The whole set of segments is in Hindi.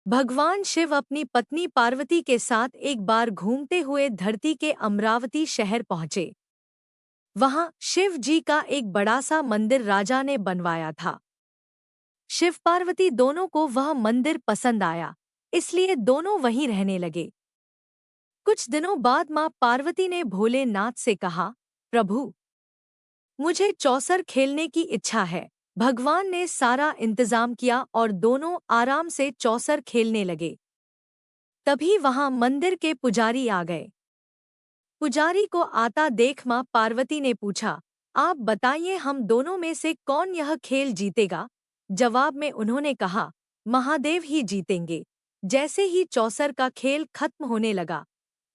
भगवान शिव अपनी पत्नी पार्वती के साथ एक बार घूमते हुए धरती के अमरावती शहर पहुंचे। वहां शिव जी का एक बड़ा सा मंदिर राजा ने बनवाया था। शिव पार्वती दोनों को वह मंदिर पसंद आया, इसलिए दोनों वहीं रहने लगे। कुछ दिनों बाद मां पार्वती ने भोलेनाथ से कहा, प्रभु, मुझे चौसर खेलने की इच्छा है। भगवान ने सारा इंतजाम किया और दोनों आराम से चौसर खेलने लगे। तभी वहां मंदिर के पुजारी आ गए। पुजारी को आता देख मां पार्वती ने पूछा, आप बताइए, हम दोनों में से कौन यह खेल जीतेगा? जवाब में उन्होंने कहा, महादेव ही जीतेंगे। जैसे ही चौसर का खेल खत्म होने लगा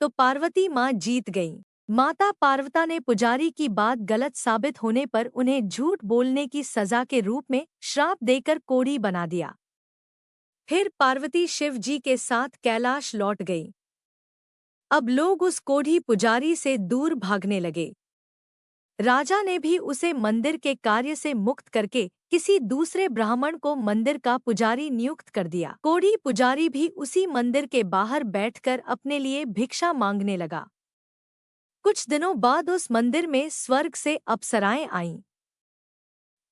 तो पार्वती मां जीत गईं। माता पार्वता ने पुजारी की बात गलत साबित होने पर उन्हें झूठ बोलने की सजा के रूप में श्राप देकर कोढ़ी बना दिया। फिर पार्वती शिव जी के साथ कैलाश लौट गई। अब लोग उस कोढ़ी पुजारी से दूर भागने लगे। राजा ने भी उसे मंदिर के कार्य से मुक्त करके किसी दूसरे ब्राह्मण को मंदिर का पुजारी नियुक्त कर दिया। कोढ़ी पुजारी भी उसी मंदिर के बाहर बैठकर अपने लिए भिक्षा मांगने लगा। कुछ दिनों बाद उस मंदिर में स्वर्ग से अप्सराएं आईं।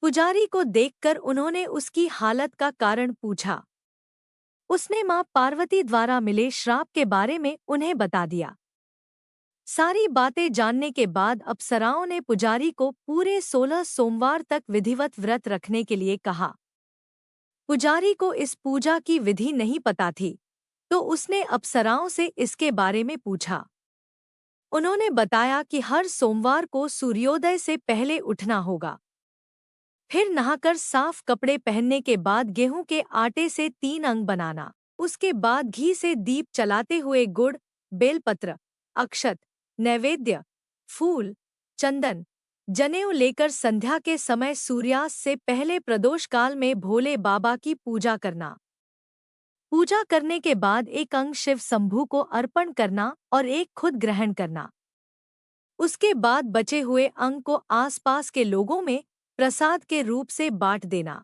पुजारी को देखकर उन्होंने उसकी हालत का कारण पूछा। उसने मां पार्वती द्वारा मिले श्राप के बारे में उन्हें बता दिया। सारी बातें जानने के बाद अप्सराओं ने पुजारी को पूरे 16 सोमवार तक विधिवत व्रत रखने के लिए कहा। पुजारी को इस पूजा की विधि नहीं पता थी, तो उसने अप्सराओं से इसके बारे में पूछा। उन्होंने बताया कि हर सोमवार को सूर्योदय से पहले उठना होगा। फिर नहाकर साफ कपड़े पहनने के बाद गेहूं के आटे से 3 अंग बनाना। उसके बाद घी से दीप चलाते हुए गुड़, बेलपत्र, अक्षत, नैवेद्य, फूल, चंदन, जनेऊ लेकर संध्या के समय सूर्यास्त से पहले प्रदोष काल में भोले बाबा की पूजा करना। पूजा करने के बाद एक अंग शिव शंभू को अर्पण करना और एक खुद ग्रहण करना। उसके बाद बचे हुए अंग को आसपास के लोगों में प्रसाद के रूप से बांट देना।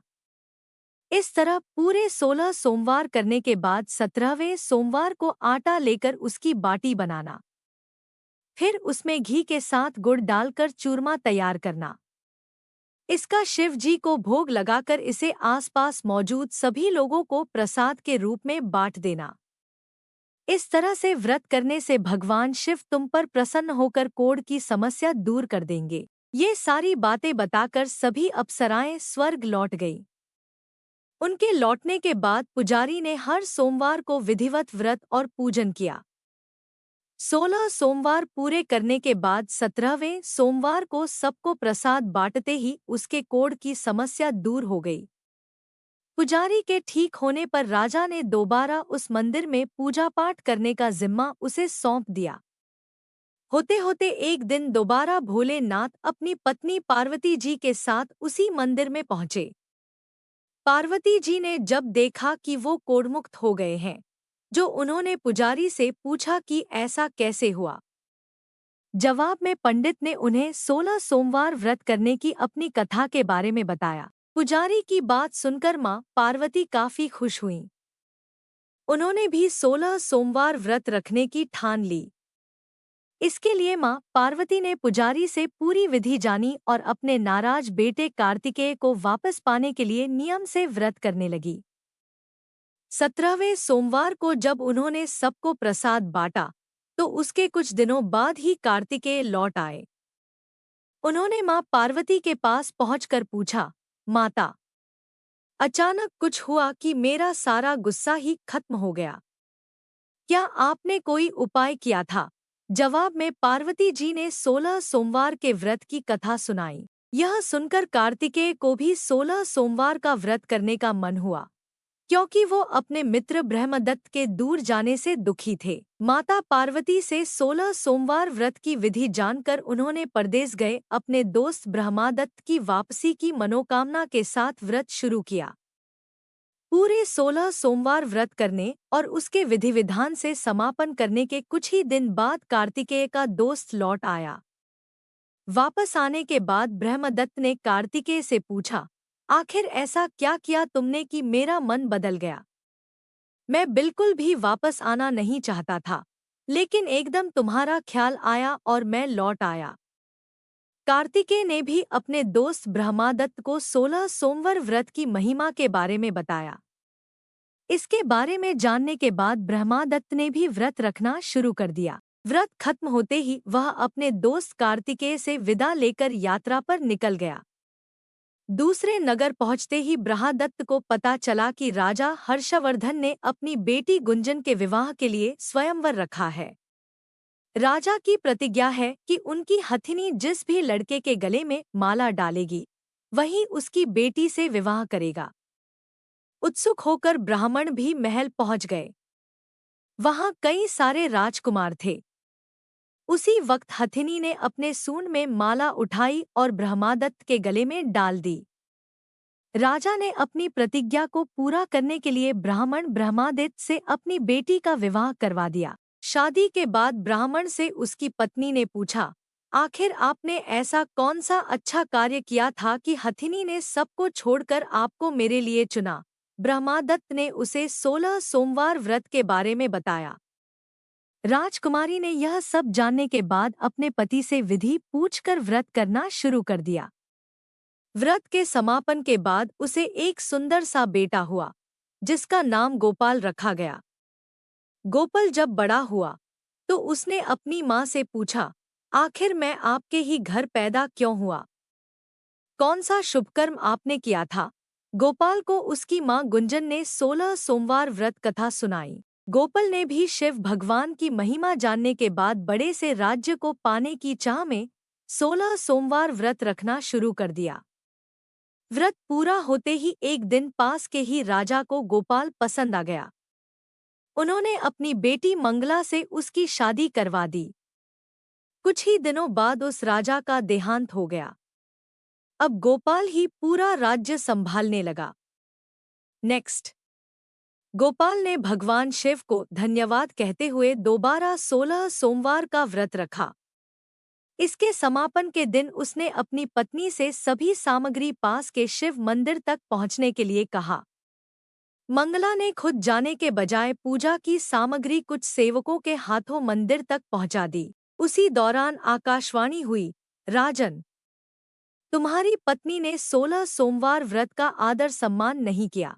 इस तरह पूरे 16 सोमवार करने के बाद 17वें सोमवार को आटा लेकर उसकी बाटी बनाना। फिर उसमें घी के साथ गुड़ डालकर चूरमा तैयार करना। इसका शिव जी को भोग लगाकर इसे आसपास मौजूद सभी लोगों को प्रसाद के रूप में बांट देना। इस तरह से व्रत करने से भगवान शिव तुम पर प्रसन्न होकर कोढ़ की समस्या दूर कर देंगे। ये सारी बातें बताकर सभी अप्सराएं स्वर्ग लौट गईं। उनके लौटने के बाद पुजारी ने हर सोमवार को विधिवत व्रत और पूजन किया। 16 सोमवार पूरे करने के बाद 17वें सोमवार को सबको प्रसाद बांटते ही उसके कोढ़ की समस्या दूर हो गई। पुजारी के ठीक होने पर राजा ने दोबारा उस मंदिर में पूजा पाठ करने का जिम्मा उसे सौंप दिया। होते होते एक दिन दोबारा भोलेनाथ अपनी पत्नी पार्वती जी के साथ उसी मंदिर में पहुंचे। पार्वती जी ने जब देखा कि वो कोढ़मुक्त हो गए हैं, जो उन्होंने पुजारी से पूछा कि ऐसा कैसे हुआ। जवाब में पंडित ने उन्हें 16 सोमवार व्रत करने की अपनी कथा के बारे में बताया। पुजारी की बात सुनकर मां पार्वती काफी खुश हुईं। उन्होंने भी 16 सोमवार व्रत रखने की ठान ली। इसके लिए मां पार्वती ने पुजारी से पूरी विधि जानी और अपने नाराज बेटे कार्तिकेय को वापस पाने के लिए नियम से व्रत करने लगी। 17वें सोमवार को जब उन्होंने सबको प्रसाद बांटा तो उसके कुछ दिनों बाद ही कार्तिकेय लौट आए। उन्होंने मां पार्वती के पास पहुंचकर पूछा, माता, अचानक कुछ हुआ कि मेरा सारा गुस्सा ही खत्म हो गया। क्या आपने कोई उपाय किया था? जवाब में पार्वती जी ने 16 सोमवार के व्रत की कथा सुनाई। यह सुनकर कार्तिकेय को भी 16 सोमवार का व्रत करने का मन हुआ, क्योंकि वो अपने मित्र ब्रह्मदत्त के दूर जाने से दुखी थे। माता पार्वती से 16 सोमवार व्रत की विधि जानकर उन्होंने परदेस गए अपने दोस्त ब्रह्मदत्त की वापसी की मनोकामना के साथ व्रत शुरू किया। पूरे 16 सोमवार व्रत करने और उसके विधि विधान से समापन करने के कुछ ही दिन बाद कार्तिकेय का दोस्त लौट आया। वापस आने के बाद ब्रह्मदत्त ने कार्तिकेय से पूछा, आखिर ऐसा क्या किया तुमने कि मेरा मन बदल गया? मैं बिल्कुल भी वापस आना नहीं चाहता था, लेकिन एकदम तुम्हारा ख्याल आया और मैं लौट आया। कार्तिकेय ने भी अपने दोस्त ब्रह्मादत्त को 16 सोमवार व्रत की महिमा के बारे में बताया। इसके बारे में जानने के बाद ब्रह्मादत्त ने भी व्रत रखना शुरू कर दिया। व्रत खत्म होते ही वह अपने दोस्त कार्तिकेय से विदा लेकर यात्रा पर निकल गया। दूसरे नगर पहुंचते ही ब्रह्मादत्त को पता चला कि राजा हर्षवर्धन ने अपनी बेटी गुंजन के विवाह के लिए स्वयंवर रखा है। राजा की प्रतिज्ञा है कि उनकी हथिनी जिस भी लड़के के गले में माला डालेगी, वही उसकी बेटी से विवाह करेगा। उत्सुक होकर ब्राह्मण भी महल पहुंच गए। वहां कई सारे राजकुमार थे। उसी वक्त हथिनी ने अपने सूंड में माला उठाई और ब्रह्मादत्त के गले में डाल दी। राजा ने अपनी प्रतिज्ञा को पूरा करने के लिए ब्राह्मण ब्रह्मादित्य से अपनी बेटी का विवाह करवा दिया। शादी के बाद ब्राह्मण से उसकी पत्नी ने पूछा, आखिर आपने ऐसा कौन सा अच्छा कार्य किया था कि हथिनी ने सबको छोड़कर आपको मेरे लिए चुना? ब्रह्मादत्त ने उसे 16 सोमवार व्रत के बारे में बताया। राजकुमारी ने यह सब जानने के बाद अपने पति से विधि पूछकर व्रत करना शुरू कर दिया। व्रत के समापन के बाद उसे एक सुंदर सा बेटा हुआ, जिसका नाम गोपाल रखा गया। गोपाल जब बड़ा हुआ तो उसने अपनी माँ से पूछा, आखिर मैं आपके ही घर पैदा क्यों हुआ? कौन सा शुभकर्म आपने किया था? गोपाल को उसकी माँ गुंजन ने 16 सोमवार व्रत कथा सुनाई। गोपाल ने भी शिव भगवान की महिमा जानने के बाद बड़े से राज्य को पाने की चाह में 16 सोमवार व्रत रखना शुरू कर दिया। व्रत पूरा होते ही एक दिन पास के ही राजा को गोपाल पसंद आ गया। उन्होंने अपनी बेटी मंगला से उसकी शादी करवा दी। कुछ ही दिनों बाद उस राजा का देहांत हो गया। अब गोपाल ही पूरा राज्य संभालने लगा। नेक्स्ट, गोपाल ने भगवान शिव को धन्यवाद कहते हुए दोबारा 16 सोमवार का व्रत रखा। इसके समापन के दिन उसने अपनी पत्नी से सभी सामग्री पास के शिव मंदिर तक पहुंचने के लिए कहा। मंगला ने खुद जाने के बजाय पूजा की सामग्री कुछ सेवकों के हाथों मंदिर तक पहुंचा दी। उसी दौरान आकाशवाणी हुई, राजन, तुम्हारी पत्नी ने 16 सोमवार व्रत का आदर सम्मान नहीं किया।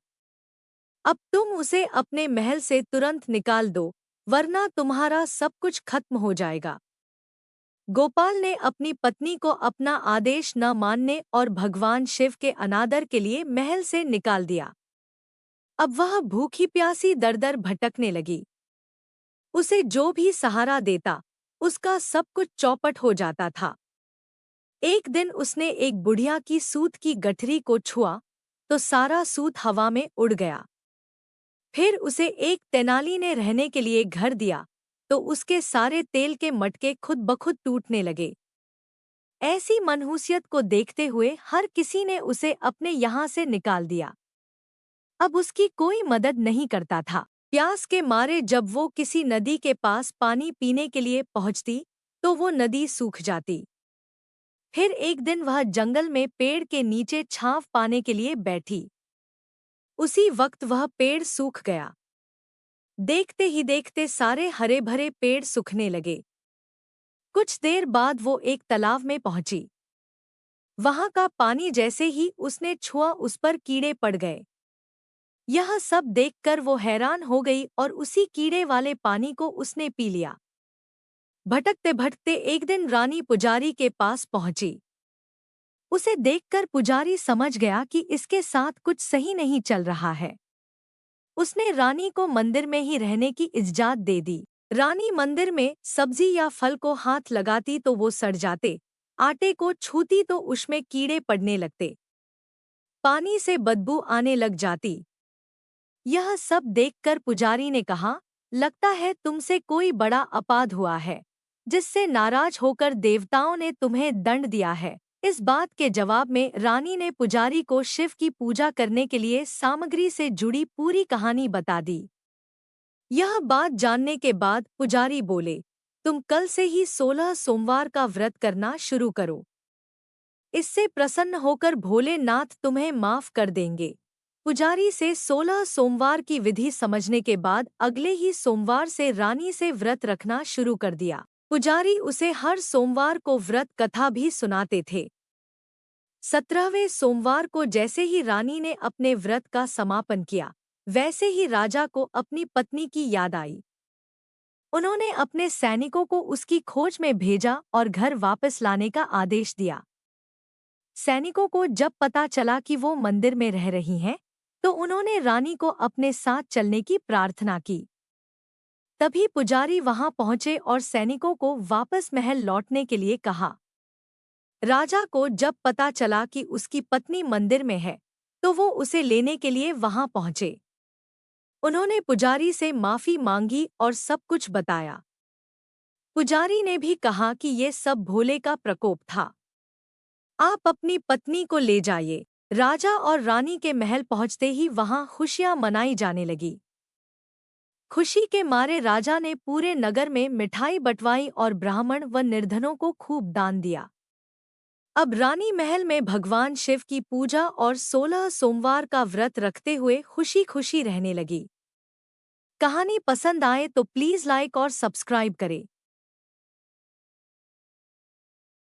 अब तुम उसे अपने महल से तुरंत निकाल दो, वरना तुम्हारा सब कुछ खत्म हो जाएगा। गोपाल ने अपनी पत्नी को अपना आदेश न मानने और भगवान शिव के अनादर के लिए महल से निकाल दिया। अब वह भूखी प्यासी दर-दर भटकने लगी। उसे जो भी सहारा देता, उसका सब कुछ चौपट हो जाता था। एक दिन उसने एक बुढ़िया की सूत की गठरी को छुआ, तो सारा सूत हवा में उड़ गया। फिर उसे एक तेनाली ने रहने के लिए घर दिया, तो उसके सारे तेल के मटके खुद ब खुद टूटने लगे। ऐसी मनहूसियत को देखते हुए हर किसी ने उसे अपने यहाँ से निकाल दिया। अब उसकी कोई मदद नहीं करता था। प्यास के मारे जब वो किसी नदी के पास पानी पीने के लिए पहुँचती, तो वो नदी सूख जाती। फिर एक दिन वह जंगल में पेड़ के नीचे छांव पाने के लिए बैठी। उसी वक्त वह पेड़ सूख गया। देखते ही देखते सारे हरे भरे पेड़ सूखने लगे। कुछ देर बाद वो एक तालाब में पहुंची। वहां का पानी जैसे ही उसने छुआ उस पर कीड़े पड़ गए। यह सब देखकर वो हैरान हो गई और उसी कीड़े वाले पानी को उसने पी लिया। भटकते भटकते एक दिन रानी पुजारी के पास पहुंची। उसे देखकर पुजारी समझ गया कि इसके साथ कुछ सही नहीं चल रहा है। उसने रानी को मंदिर में ही रहने की इजाजत दे दी। रानी मंदिर में सब्जी या फल को हाथ लगाती तो वो सड़ जाते, आटे को छूती तो उसमें कीड़े पड़ने लगते, पानी से बदबू आने लग जाती। यह सब देखकर पुजारी ने कहा, लगता है तुमसे कोई बड़ा अपराध हुआ है, जिससे नाराज होकर देवताओं ने तुम्हें दंड दिया है। इस बात के जवाब में रानी ने पुजारी को शिव की पूजा करने के लिए सामग्री से जुड़ी पूरी कहानी बता दी। यह बात जानने के बाद पुजारी बोले, तुम कल से ही 16 सोमवार का व्रत करना शुरू करो। इससे प्रसन्न होकर भोलेनाथ तुम्हें माफ कर देंगे। पुजारी से 16 सोमवार की विधि समझने के बाद अगले ही सोमवार से रानी से व्रत रखना शुरू कर दिया। पुजारी उसे हर सोमवार को व्रत कथा भी सुनाते थे। 17वें सोमवार को जैसे ही रानी ने अपने व्रत का समापन किया, वैसे ही राजा को अपनी पत्नी की याद आई। उन्होंने अपने सैनिकों को उसकी खोज में भेजा और घर वापस लाने का आदेश दिया। सैनिकों को जब पता चला कि वो मंदिर में रह रही हैं, तो उन्होंने रानी को अपने साथ चलने की प्रार्थना की। तभी पुजारी वहां पहुंचे और सैनिकों को वापस महल लौटने के लिए कहा। राजा को जब पता चला कि उसकी पत्नी मंदिर में है, तो वो उसे लेने के लिए वहां पहुंचे। उन्होंने पुजारी से माफी मांगी और सब कुछ बताया। पुजारी ने भी कहा कि ये सब भोले का प्रकोप था। आप अपनी पत्नी को ले जाइए। राजा और रानी के महल पहुंचते ही वहां खुशियां मनाई जाने लगी। खुशी के मारे राजा ने पूरे नगर में मिठाई बंटवाई और ब्राह्मण व निर्धनों को खूब दान दिया। अब रानी महल में भगवान शिव की पूजा और 16 सोमवार का व्रत रखते हुए खुशी खुशी रहने लगी। कहानी पसंद आए तो प्लीज़ लाइक और सब्सक्राइब करें।